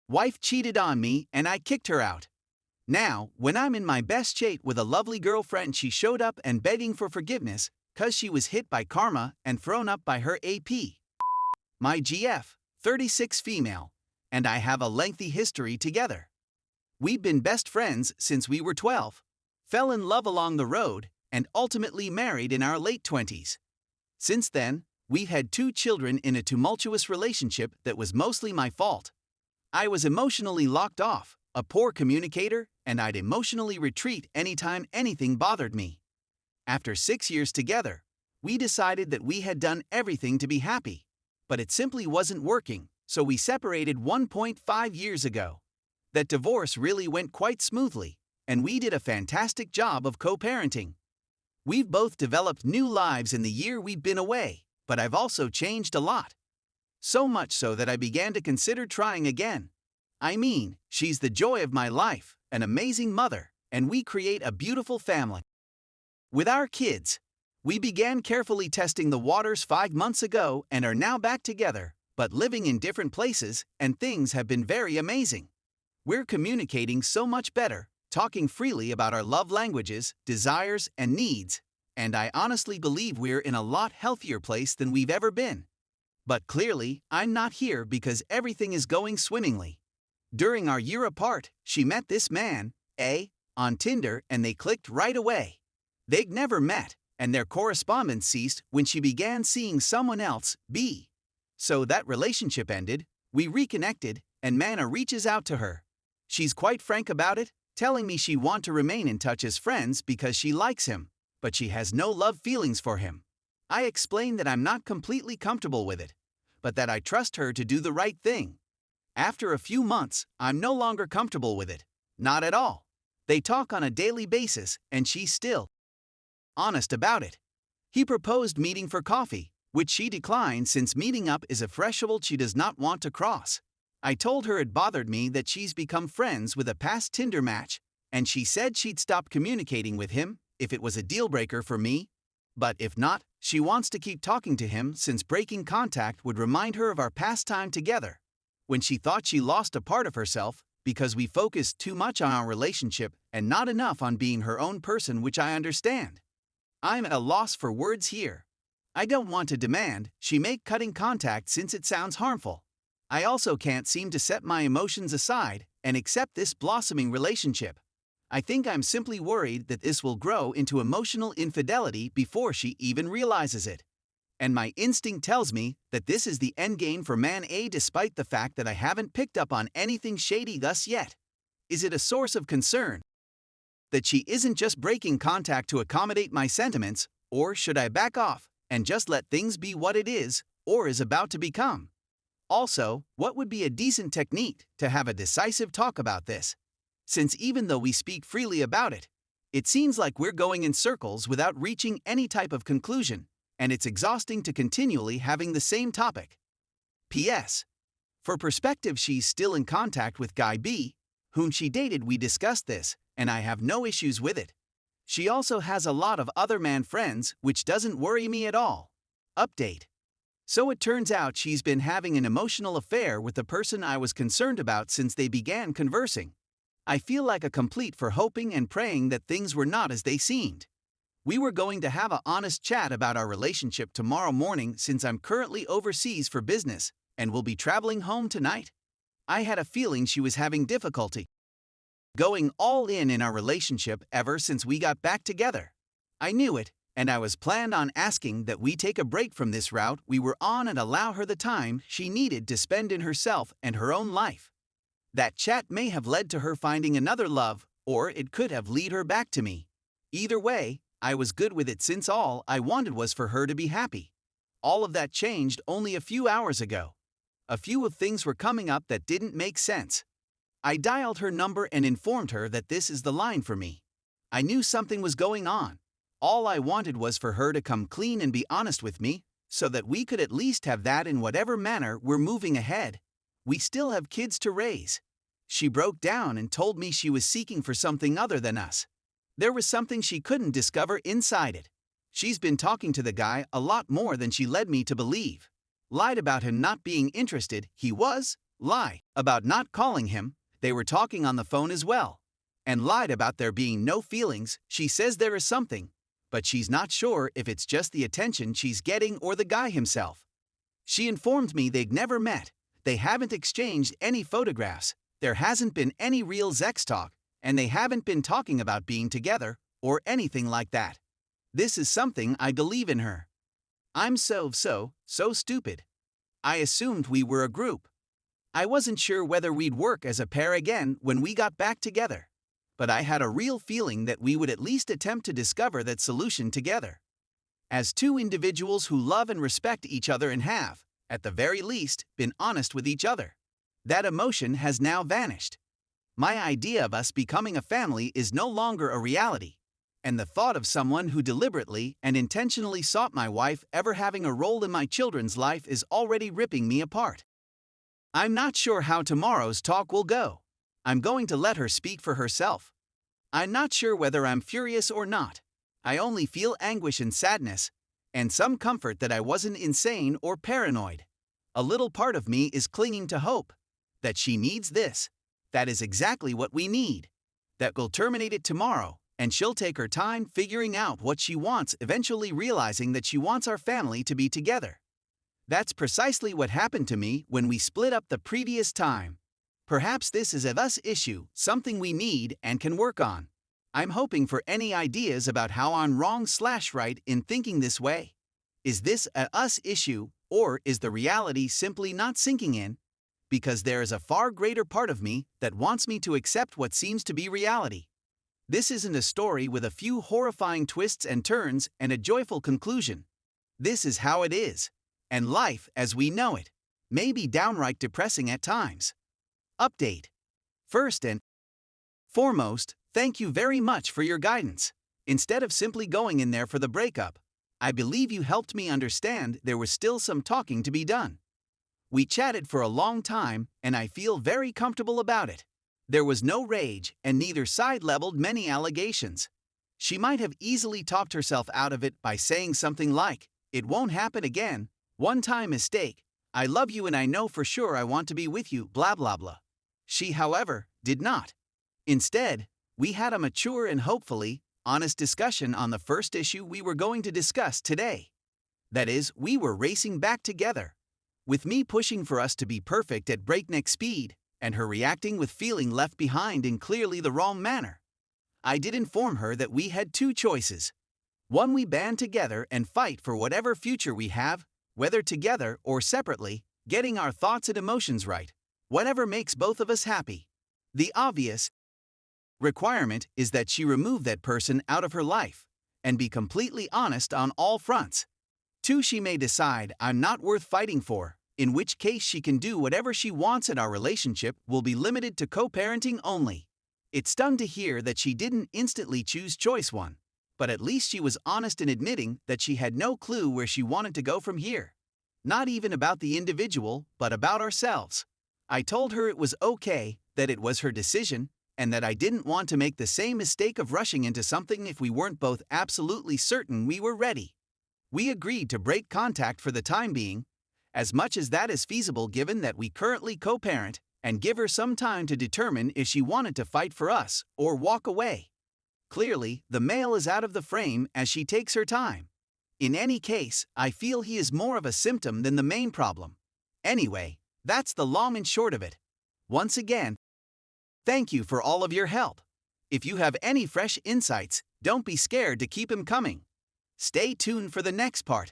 Wife cheated on me and I kicked her out. Now, when I'm in my best shape with a lovely girlfriend, she showed up and begging for forgiveness, 'cause she was hit by karma and thrown up by her AP. My GF, 36 female, and I have a lengthy history together. We've been best friends since we were 12, fell in love along the road, and ultimately married in our late 20s. Since then, we've had 2 children in a tumultuous relationship that was mostly my fault. I was emotionally locked off, a poor communicator, and I'd emotionally retreat anytime anything bothered me. After 6 years together, we decided that we had done everything to be happy, but it simply wasn't working, so we separated 1.5 years ago. That divorce really went quite smoothly, and we did a fantastic job of co-parenting. We've both developed new lives in the year we've been away, but I've also changed a lot. So much so that I began to consider trying again. I mean, she's the joy of my life, an amazing mother, and we create a beautiful family. With our kids, we began carefully testing the waters 5 months ago and are now back together, but living in different places, and things have been very amazing. We're communicating so much better, talking freely about our love languages, desires, and needs, and I honestly believe we're in a lot healthier place than we've ever been. But clearly, I'm not here because everything is going swimmingly. During our year apart, she met this man, A, on Tinder, and they clicked right away. They'd never met, and their correspondence ceased when she began seeing someone else, B. So that relationship ended, we reconnected, and Mana reaches out to her. She's quite frank about it, telling me she wants to remain in touch as friends because she likes him, but she has no love feelings for him. I explain that I'm not completely comfortable with it, but that I trust her to do the right thing. After a few months, I'm no longer comfortable with it. Not at all. They talk on a daily basis, and she's still honest about it. He proposed meeting for coffee, which she declined since meeting up is a threshold she does not want to cross. I told her it bothered me that she's become friends with a past Tinder match, and she said she'd stop communicating with him if it was a deal breaker for me. But if not, she wants to keep talking to him since breaking contact would remind her of our past time together, when she thought she lost a part of herself because we focused too much on our relationship and not enough on being her own person, which I understand. I'm at a loss for words here. I don't want to demand she make cutting contact since it sounds harmful. I also can't seem to set my emotions aside and accept this blossoming relationship. I think I'm simply worried that this will grow into emotional infidelity before she even realizes it. And my instinct tells me that this is the endgame for Man A, despite the fact that I haven't picked up on anything shady thus yet. Is it a source of concern that she isn't just breaking contact to accommodate my sentiments, or should I back off and just let things be what it is or is about to become? Also, what would be a decent technique to have a decisive talk about this? Since even though we speak freely about it, it seems like we're going in circles without reaching any type of conclusion, and it's exhausting to continually having the same topic. P.S. For perspective, she's still in contact with Guy B, whom she dated. We discussed this, and I have no issues with it. She also has a lot of other man friends, which doesn't worry me at all. Update. So it turns out she's been having an emotional affair with the person I was concerned about since they began conversing. I feel like a complete for hoping and praying that things were not as they seemed. We were going to have an honest chat about our relationship tomorrow morning since I'm currently overseas for business and will be traveling home tonight. I had a feeling she was having difficulty going all in our relationship ever since we got back together. I knew it, and I was planned on asking that we take a break from this route we were on and allow her the time she needed to spend in herself and her own life. That chat may have led to her finding another love, or it could have led her back to me. Either way, I was good with it since all I wanted was for her to be happy. All of that changed only a few hours ago. A few of things were coming up that didn't make sense. I dialed her number and informed her that this is the line for me. I knew something was going on. All I wanted was for her to come clean and be honest with me, so that we could at least have that in whatever manner we're moving ahead. We still have kids to raise. She broke down and told me she was seeking for something other than us. There was something she couldn't discover inside it. She's been talking to the guy a lot more than she led me to believe. Lied about him not being interested. He was, lie about not calling him, they were talking on the phone as well, and lied about there being no feelings. She says there is something, but she's not sure if it's just the attention she's getting or the guy himself. She informed me they'd never met, they haven't exchanged any photographs, there hasn't been any real sex talk, and they haven't been talking about being together or anything like that. This is something I believe in her. I'm so stupid. I assumed we were a group. I wasn't sure whether we'd work as a pair again when we got back together. But I had a real feeling that we would at least attempt to discover that solution together. As two individuals who love and respect each other and have, at the very least, been honest with each other. That emotion has now vanished. My idea of us becoming a family is no longer a reality, and the thought of someone who deliberately and intentionally sought my wife ever having a role in my children's life is already ripping me apart. I'm not sure how tomorrow's talk will go. I'm going to let her speak for herself. I'm not sure whether I'm furious or not. I only feel anguish and sadness, and some comfort that I wasn't insane or paranoid. A little part of me is clinging to hope that she needs this. That is exactly what we need. That we'll terminate it tomorrow, and she'll take her time figuring out what she wants, eventually realizing that she wants our family to be together. That's precisely what happened to me when we split up the previous time. Perhaps this is a us issue, something we need and can work on. I'm hoping for any ideas about how I'm wrong/right in thinking this way. Is this a us issue, or is the reality simply not sinking in? Because there is a far greater part of me that wants me to accept what seems to be reality. This isn't a story with a few horrifying twists and turns and a joyful conclusion. This is how it is, and life as we know it may be downright depressing at times. Update. First and foremost, thank you very much for your guidance. Instead of simply going in there for the breakup, I believe you helped me understand there was still some talking to be done. We chatted for a long time, and I feel very comfortable about it. There was no rage, and neither side leveled many allegations. She might have easily talked herself out of it by saying something like, "It won't happen again, one-time mistake, I love you and I know for sure I want to be with you, blah blah blah." She, however, did not. Instead, we had a mature and hopefully honest discussion on the first issue we were going to discuss today. That is, we were racing back together, with me pushing for us to be perfect at breakneck speed, and her reacting with feeling left behind in clearly the wrong manner. I did inform her that we had two choices. One, we band together and fight for whatever future we have, whether together or separately, getting our thoughts and emotions right, whatever makes both of us happy. The obvious requirement is that she remove that person out of her life and be completely honest on all fronts. Two, she may decide I'm not worth fighting for, in which case she can do whatever she wants and our relationship will be limited to co-parenting only. It stung to hear that she didn't instantly choose choice one, but at least she was honest in admitting that she had no clue where she wanted to go from here. Not even about the individual, but about ourselves. I told her it was okay, that it was her decision, and that I didn't want to make the same mistake of rushing into something if we weren't both absolutely certain we were ready. We agreed to break contact for the time being, as much as that is feasible given that we currently co-parent, and give her some time to determine if she wanted to fight for us or walk away. Clearly, the male is out of the frame as she takes her time. In any case, I feel he is more of a symptom than the main problem. Anyway, that's the long and short of it. Once again, thank you for all of your help. If you have any fresh insights, don't be scared to keep them coming. Stay tuned for the next part.